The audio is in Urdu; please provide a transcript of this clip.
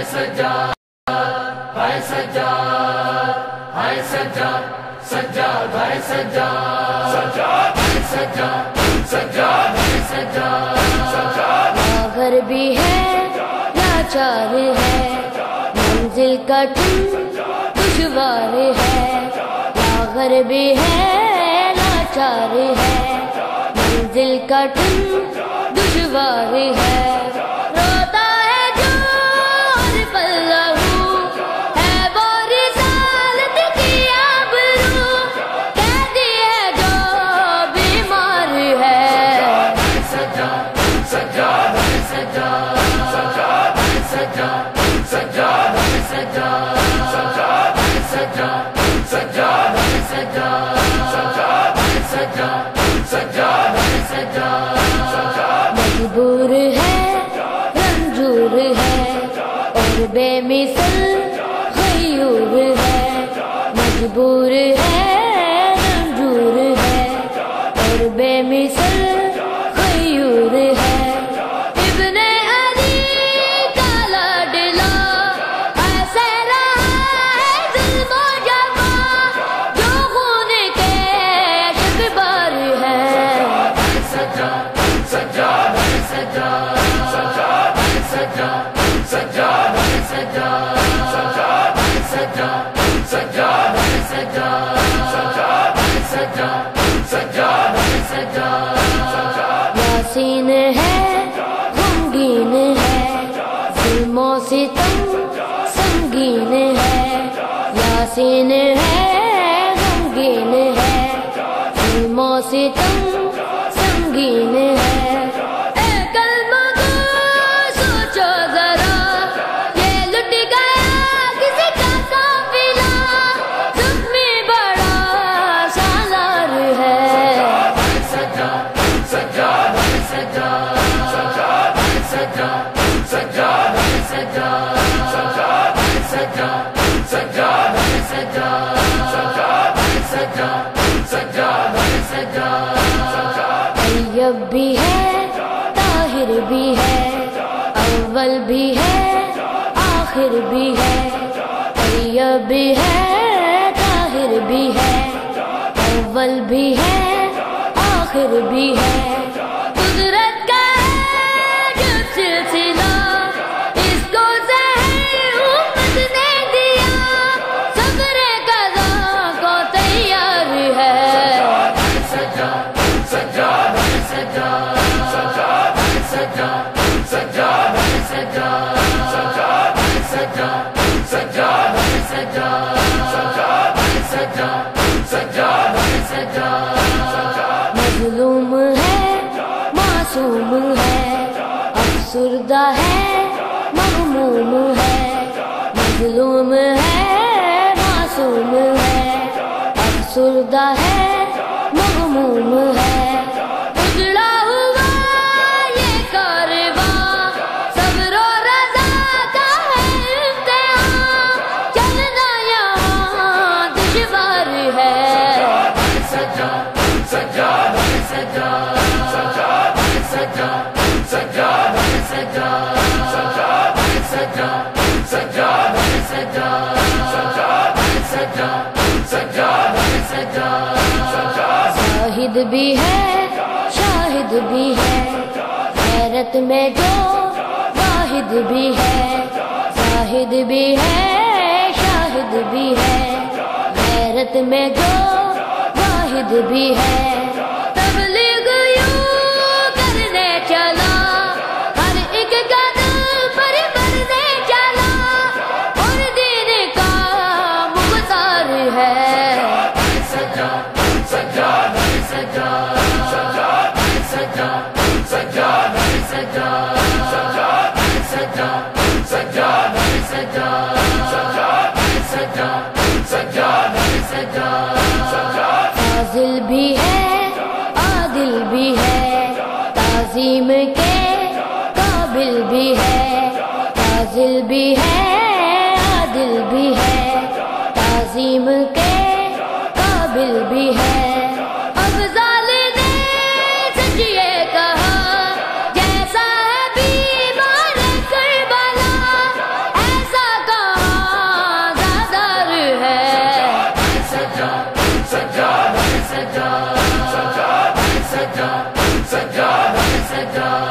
سجاد ہائے سجاد ہائے سجاد سجاد ہائے سجاد سجاد سجاد سجاد سجاد سجاد لاغر بھی ہے لاچار ہے منزل کٹھن دشوار ہے لاغر بھی ہے لاچار ہے منزل کٹھن دشوار ہے روتا ہے جو ہر پل لہو ہے وہ رسالت کی آبرو قیدی ہے جو بیمار ہے سجاد سجاد سجاد سجاد سجاد سجاد سجاد سجاد سجاد سجاد سجاد سجاد سجاد سجاد سجاد سجاد مجبور ہے رنجور ہے اور بے مثل غیور ہے مجبور ہے رنجور ہے اور بے مثل غیور ہے ابن علی کا لاڈلا ایسے رہا ہے ظلم و جفا جو خون کے شکبار ہے سجاد سجاد سجاد سجاد سجاد سجاد سجاد سجاد سجاد سجاد سجاد سجاد سجاد سجاد سجاد سجاد یاسین ہے غمگین ہے ظلم و ستم سنگین ہے یاسین ہے غمگین ہے ظلم و ستم سنگین ہے اے کلمہ گو سوچو ذرا یہ لٹ گیا کسی کا قافلہ زخمی بڑا سالار ہے سجاد سجاد سجاد سجاد سجاد سجاد سجاد سجاد سجاد سجاد سجاد سجاد سجاد سجاد سجاد سجاد طیب بھی ہے طاہر بھی ہے اول بھی ہے آخر بھی ہے طیب بھی ہے طاہر بھی ہے اول بھی ہے آخر بھی ہے قدرت کا ہے جو سلسلہ اس کو زہر امت نے دیا صبر قضا کو تیار ہے سجاد سجاد سجاد سجاد سجاد سجاد سجاد سجاد سجاد سجاد سجاد سجاد سجاد سجاد سجاد سجاد مظلوم ہے معصوم ہے افسردہ ہے مغموم ہے مظلوم ہے معصوم ہے افسردہ ہے مغموم ہے اجڑا ہوا یہ کارواں صبر و رضا کا ہے امتحان چلنا یہاں دشوار ہے سجاد سجاد سجاد سجاد سجاد سجاد سجاد سجاد سجاد سجاد سجاد سجاد سجاد سجاد سجاد سجاد شاہد بھی ہے شاہد بھی ہے غیرت میں جو واحد بھی ہے شاہد بھی ہے شاہد بھی ہے غیرت میں جو واحد بھی ہے تبلیغ یوں کرنے چلا ہر ایک قدم پر بڑھنے چلا اور دین کا مختار ہے سجاد سجاد سجاد سجاد سجاد سجاد سجاد سجاد سجاد سجاد سجاد سجاد سجاد سجاد سجاد سجاد فاضل بھی ہے عادل بھی ہے تعظیم کے قابل بھی ہے فاضل بھی ہے عادل بھی ہے تعظیم کے قابل بھی ہے افضال نے سچ یہ کہا سجاد